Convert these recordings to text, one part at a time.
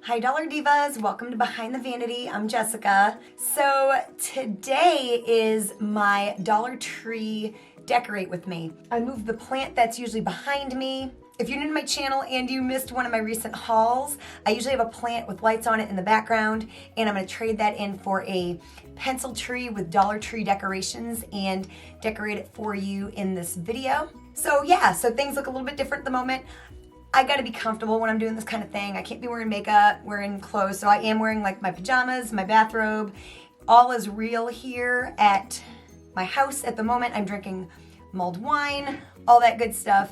Hi Dollar Divas, welcome to Behind the Vanity. I'm Jessica. So today is my Dollar Tree Decorate with Me. I moved the plant that's usually behind me. If you're new to my channel and you missed one of my recent hauls, I usually have a plant with lights on it in the background, and I'm going to trade that in for a pencil tree with Dollar Tree decorations and decorate it for you in this video. So things look a little bit different at the moment. I gotta be comfortable when I'm doing this kind of thing. I can't be wearing makeup, wearing clothes, so I am wearing like my pajamas, my bathrobe. All is real here at my house at the moment. I'm drinking mulled wine, all that good stuff.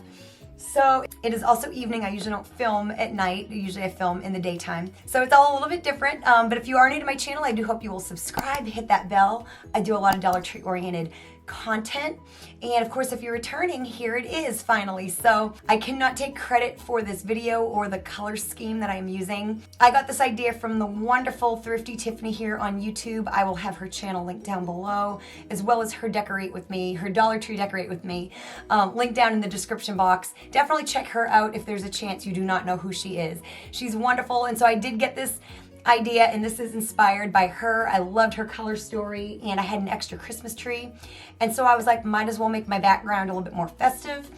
So it is also evening. I usually don't film at night. Usually I film in the daytime. So it's all a little bit different. But if you are new to my channel, I do hope you will subscribe, hit that bell. I do a lot of Dollar Tree oriented content. And of course, if you're returning, here it is finally. So I cannot take credit for this video or the color scheme that I'm using. I got this idea from the wonderful Thrifty Tiffany here on YouTube. I will have her channel linked down below, as well as her Decorate With Me, her Dollar Tree Decorate With Me, linked down in the description box. Definitely check her out if there's a chance you do not know who she is. She's wonderful, and so I did get this idea, and this is inspired by her. I loved her color story, and I had an extra Christmas tree, and so I was like, might as well make my background a little bit more festive,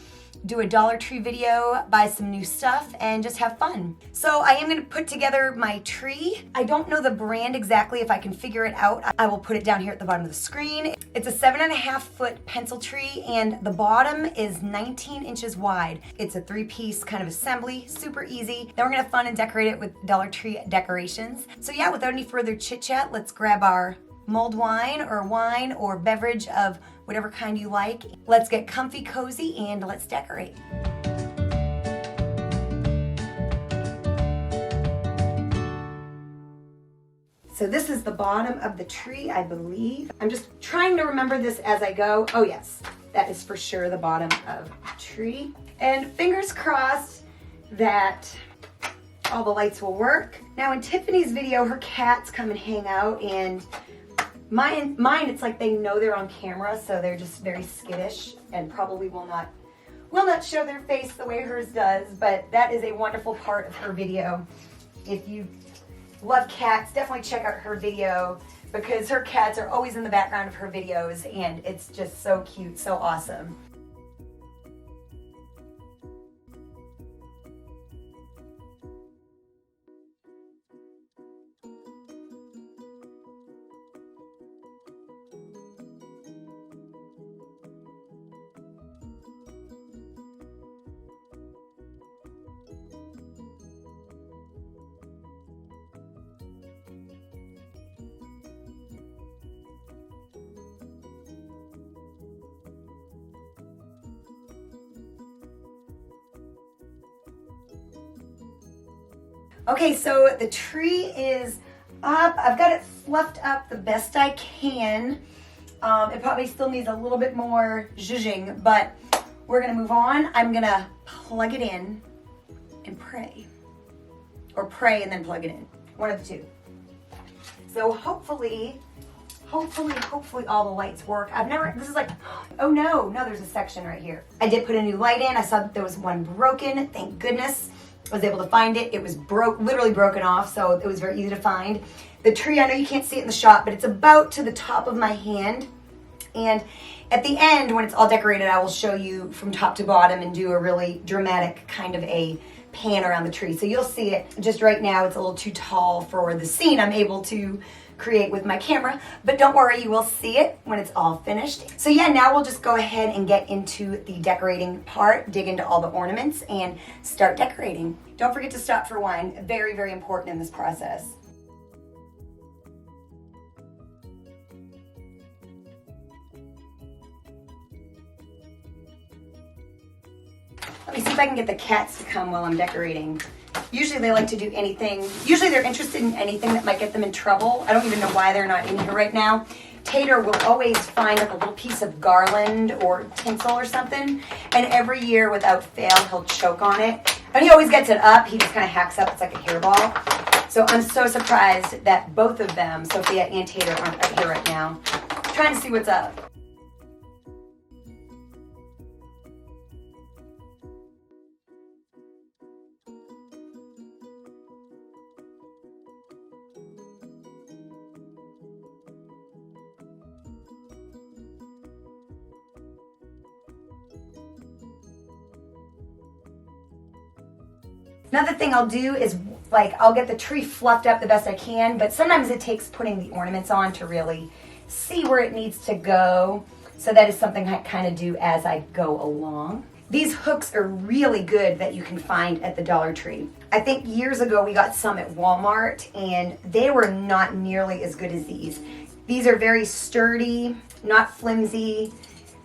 do a Dollar Tree video, buy some new stuff, and just have fun. So I am gonna put together my tree. I don't know the brand exactly. If I can figure it out, I will put it down here at the bottom of the screen. It's a 7.5 foot pencil tree, and the bottom is 19 inches wide. It's a 3-piece kind of assembly, super easy. Then we're gonna have fun and decorate it with Dollar Tree decorations. So yeah, without any further chit chat, let's grab our mulled wine or beverage of whatever kind you like. Let's get comfy, cozy, and let's decorate. So this is the bottom of the tree, I believe. I'm just trying to remember this as I go. Oh yes, that is for sure the bottom of the tree. And fingers crossed that all the lights will work. Now in Tiffany's video, her cats come and hang out, and mine, it's like they know they're on camera, so they're just very skittish and probably will not show their face the way hers does, but that is a wonderful part of her video. If you love cats, definitely check out her video, because her cats are always in the background of her videos, and it's just so cute, so awesome. Okay, so the tree is up. I've got it fluffed up the best I can. It probably still needs a little bit more zhuzhing, but we're gonna move on. I'm gonna plug it in and pray. Or pray and then plug it in. One of the two. So hopefully all the lights work. This is like, oh no, there's a section right here. I did put a new light in. I saw that there was one broken, thank goodness. I was able to find it. It was literally broken off, so it was very easy to find. The tree, I know you can't see it in the shot, but it's about to the top of my hand. And at the end, when it's all decorated, I will show you from top to bottom and do a really dramatic kind of a pan around the tree. So you'll see it. Just right now, it's a little too tall for the scene I'm able to create with my camera, but don't worry, you will see it when it's all finished. So yeah, now we'll just go ahead and get into the decorating part, dig into all the ornaments, and start decorating. Don't forget to stop for wine. Very, very important in this process. Let me see if I can get the cats to come while I'm decorating. Usually they like to do anything. Usually they're interested in anything that might get them in trouble. I don't even know why they're not in here right now. Tater will always find like a little piece of garland or tinsel or something, and every year without fail he'll choke on it. And he always gets it up. He just kind of hacks up. It's like a hairball. So I'm so surprised that both of them, Sophia and Tater, aren't up here right now. Trying to see what's up. Another thing I'll do is like I'll get the tree fluffed up the best I can, but sometimes it takes putting the ornaments on to really see where it needs to go. So that is something I kind of do as I go along. These hooks are really good that you can find at the Dollar Tree. I think years ago we got some at Walmart and they were not nearly as good as these. These are very sturdy, not flimsy,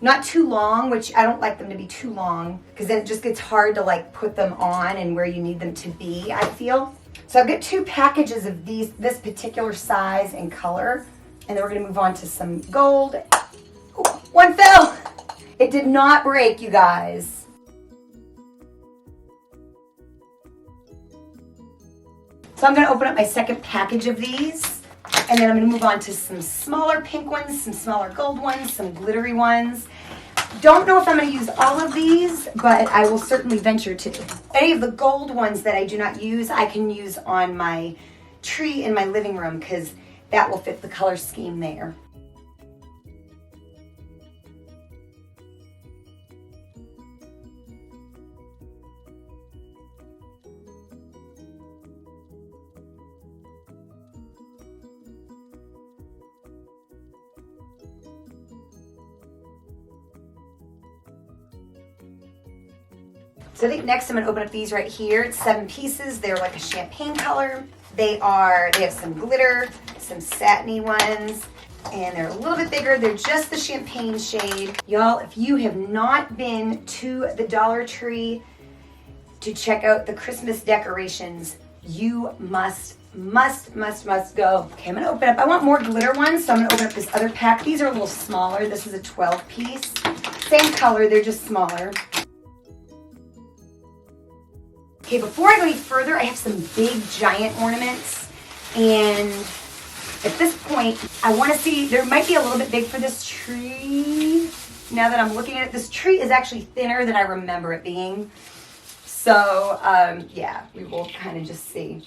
not too long, which I don't like them to be too long because then it just gets hard to like put them on and where you need them to be, I feel. So I've got 2 packages of this particular size and color, and then we're gonna move on to some gold. Ooh, one fell. It did not break, you guys. So I'm gonna open up my second package of these, and then I'm gonna move on to some smaller pink ones, some smaller gold ones, some glittery ones. Don't know if I'm gonna use all of these, but I will certainly venture to. Any of the gold ones that I do not use, I can use on my tree in my living room because that will fit the color scheme there. So I think next I'm gonna open up these right here. It's 7 pieces. They're like a champagne color. They have some glitter, some satiny ones, and they're a little bit bigger. They're just the champagne shade. Y'all, if you have not been to the Dollar Tree to check out the Christmas decorations, you must go. Okay, I'm gonna open up. I want more glitter ones, so I'm gonna open up this other pack. These are a little smaller. This is a 12 piece. Same color, they're just smaller. Okay, before I go any further, I have some big giant ornaments, and at this point, I want to see, there might be a little bit big for this tree. Now that I'm looking at it, this tree is actually thinner than I remember it being. So, yeah, we will kind of just see.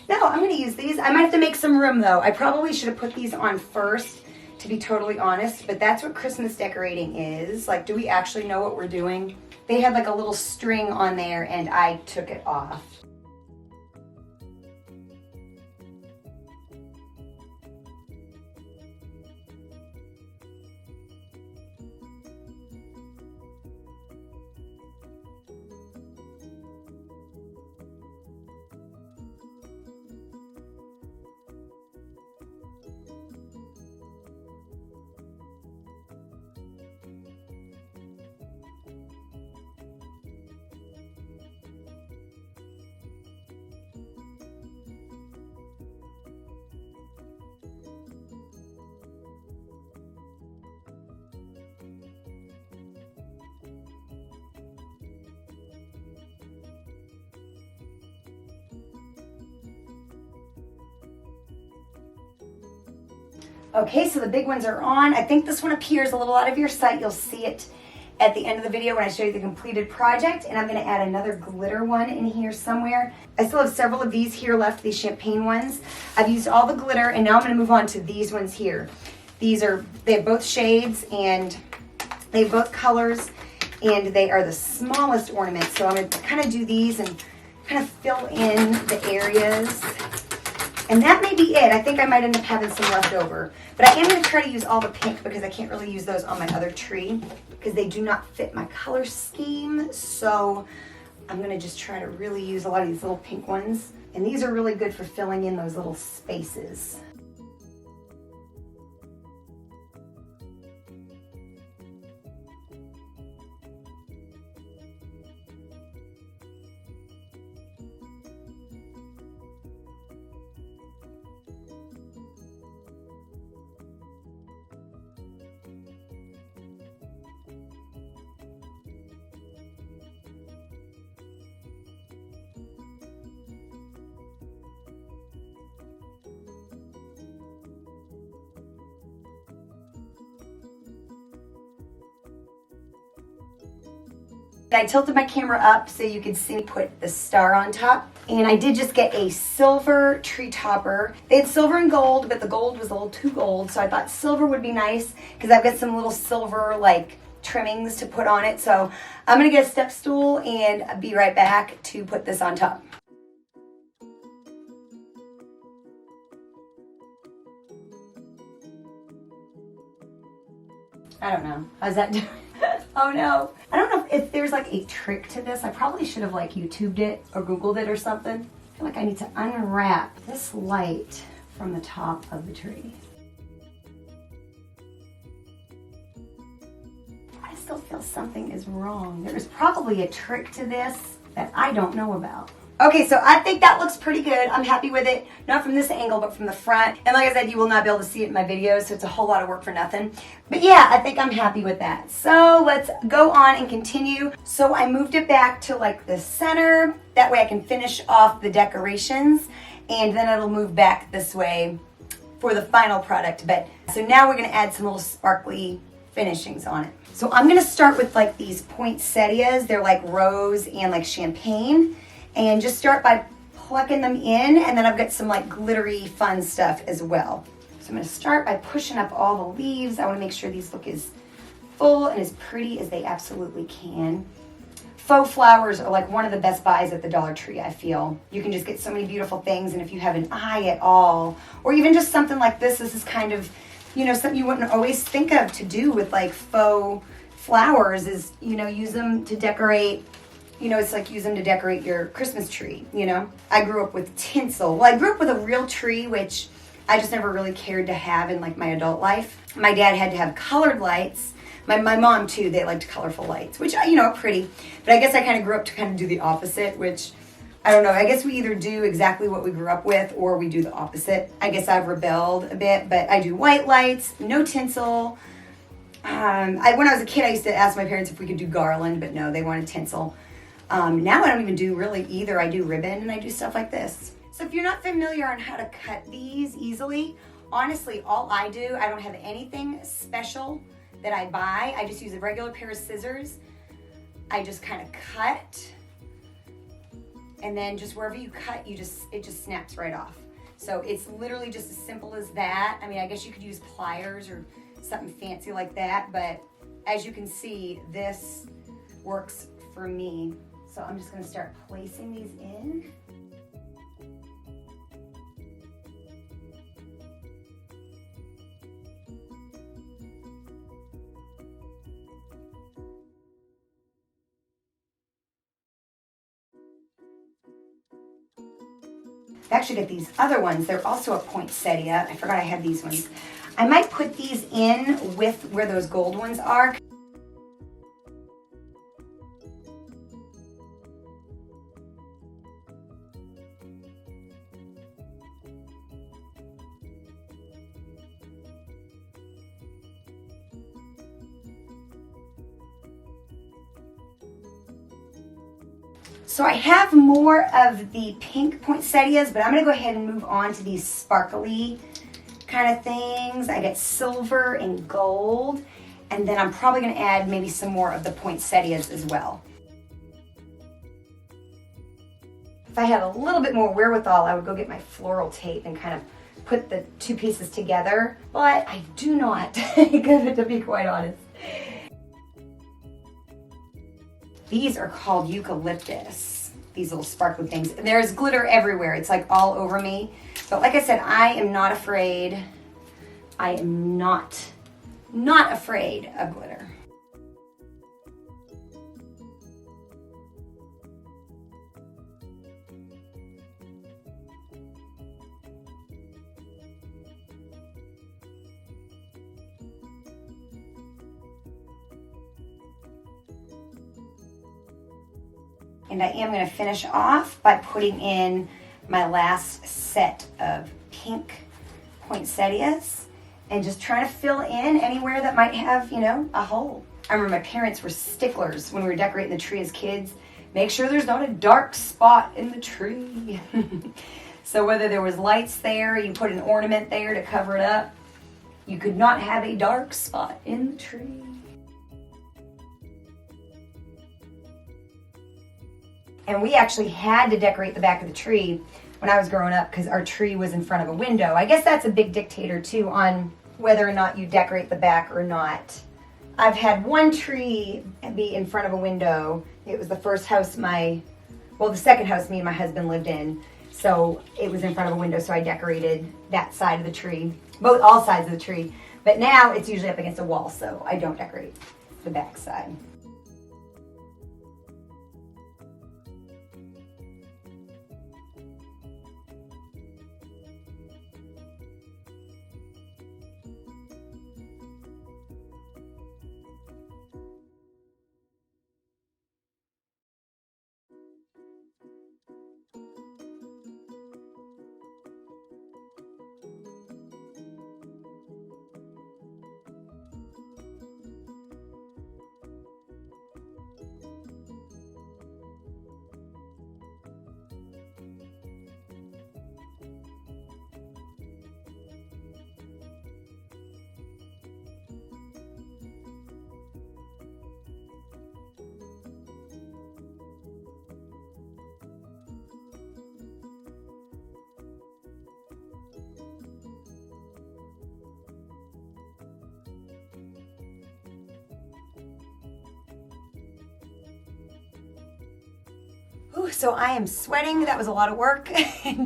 No, I'm going to use these. I might have to make some room, though. I probably should have put these on first, to be totally honest, but that's what Christmas decorating is. Like, do we actually know what we're doing? They had like a little string on there and I took it off. Okay, so the big ones are on. I think this one appears a little out of your sight. You'll see it at the end of the video when I show you the completed project. And I'm gonna add another glitter one in here somewhere. I still have several of these here left, these champagne ones. I've used all the glitter and now I'm gonna move on to these ones here. They have both shades and they have both colors and they are the smallest ornaments. So I'm gonna kind of do these and kind of fill in the areas. And that may be it. I think I might end up having some left over. But I am going to try to use all the pink because I can't really use those on my other tree because they do not fit my color scheme. So I'm going to just try to really use a lot of these little pink ones. And these are really good for filling in those little spaces. I tilted my camera up so you could see me put the star on top. And I did just get a silver tree topper. They had silver and gold, but the gold was a little too gold, so I thought silver would be nice because I've got some little silver like trimmings to put on it. So I'm gonna get a step stool and be right back to put this on top. I don't know. How's that doing? Oh no. I don't know if there's like a trick to this. I probably should have like YouTubed it or Googled it or something. I feel like I need to unwrap this light from the top of the tree. I still feel something is wrong. There's probably a trick to this that I don't know about. Okay, so I think that looks pretty good. I'm happy with it. Not from this angle, but from the front. And like I said, you will not be able to see it in my videos, so it's a whole lot of work for nothing. But yeah, I think I'm happy with that. So let's go on and continue. So I moved it back to like the center. That way I can finish off the decorations. And then it'll move back this way for the final product. But so now we're gonna add some little sparkly finishings on it. So I'm gonna start with like these poinsettias. They're like rose and like champagne. And just start by plucking them in, and then I've got some like glittery fun stuff as well. So I'm gonna start by pushing up all the leaves. I wanna make sure these look as full and as pretty as they absolutely can. Faux flowers are like one of the best buys at the Dollar Tree, I feel. You can just get so many beautiful things, and if you have an eye at all, or even just something like this is kind of, you know, something you wouldn't always think of to do with like faux flowers is, you know, use them to decorate. You know, it's like use them to decorate your Christmas tree, you know? I grew up with tinsel. Well, I grew up with a real tree, which I just never really cared to have in like my adult life. My dad had to have colored lights. My mom too, they liked colorful lights, which, you know, are pretty. But I guess I kind of grew up to kind of do the opposite, which, I don't know. I guess we either do exactly what we grew up with or we do the opposite. I guess I've rebelled a bit, but I do white lights, no tinsel. When I was a kid, I used to ask my parents if we could do garland, but no, they wanted tinsel. Now I don't even do really either. I do ribbon and I do stuff like this. So if you're not familiar on how to cut these easily, honestly, all I do, I don't have anything special that I buy. I just use a regular pair of scissors. I just kind of cut, and then just wherever you cut, it just snaps right off. So it's literally just as simple as that. I mean, I guess you could use pliers or something fancy like that, but as you can see, this works for me. So I'm just gonna start placing these in. I've actually got these other ones. They're also a poinsettia. I forgot I had these ones. I might put these in with where those gold ones are. So I have more of the pink poinsettias, but I'm gonna go ahead and move on to these sparkly kind of things. I get silver and gold, and then I'm probably gonna add maybe some more of the poinsettias as well. If I had a little bit more wherewithal, I would go get my floral tape and kind of put the two pieces together, but I do not, to be quite honest. These are called eucalyptus, these little sparkly things. There's glitter everywhere. It's like all over me. But like I said, I am not afraid. I am not afraid of glitter. And I am gonna finish off by putting in my last set of pink poinsettias and just trying to fill in anywhere that might have, you know, a hole. I remember my parents were sticklers when we were decorating the tree as kids. Make sure there's not a dark spot in the tree. So whether there was lights there, you put an ornament there to cover it up, you could not have a dark spot in the tree. And we actually had to decorate the back of the tree when I was growing up because our tree was in front of a window. I guess that's a big dictator too on whether or not you decorate the back or not. I've had one tree be in front of a window. It was the first house the second house me and my husband lived in. So it was in front of a window, so I decorated that side of the tree, all sides of the tree. But now it's usually up against a wall, so I don't decorate the back side. Ooh, so I am sweating. That was a lot of work.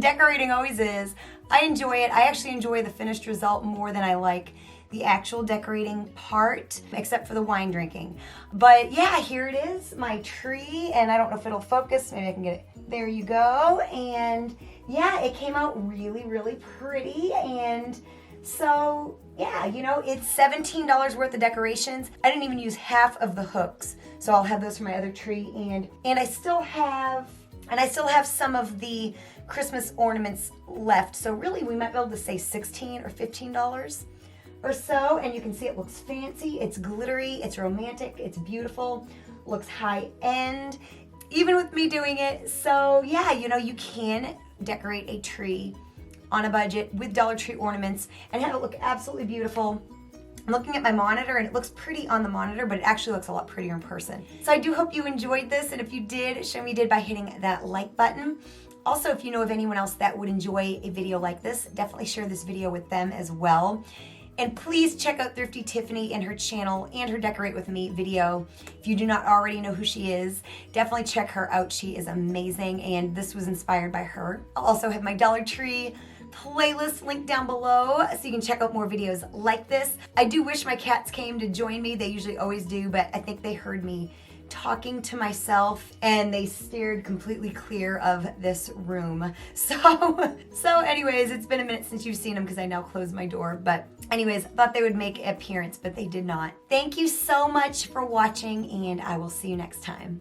Decorating always is. I enjoy it. I actually enjoy the finished result more than I like the actual decorating part, except for the wine drinking. But yeah, here it is, my tree, and I don't know if it'll focus. Maybe I can get it. There you go. And yeah, it came out really, really pretty. And so yeah, you know, it's $17 worth of decorations. I didn't even use half of the hooks. So I'll have those for my other tree, and I still have some of the Christmas ornaments left. So really we might be able to say $16 or $15 or so. And you can see it looks fancy, it's glittery, it's romantic, it's beautiful, looks high end, even with me doing it. So yeah, you know, you can decorate a tree on a budget with Dollar Tree ornaments and have it look absolutely beautiful. I'm looking at my monitor and it looks pretty on the monitor, but it actually looks a lot prettier in person. So I do hope you enjoyed this, and if you did, show me you did by hitting that like button. Also, if you know of anyone else that would enjoy a video like this, definitely share this video with them as well. And please check out Thrifty Tiffany and her channel and her Decorate With Me video. If you do not already know who she is, definitely check her out. She is amazing, and this was inspired by her. I'll also have my Dollar Tree playlist linked down below so you can check out more videos like this. I do wish my cats came to join me. They usually always do, but I think they heard me talking to myself and they steered completely clear of this room. So anyways, it's been a minute since you've seen them because I now closed my door. But anyways, thought they would make an appearance, but they did not. Thank you so much for watching, and I will see you next time.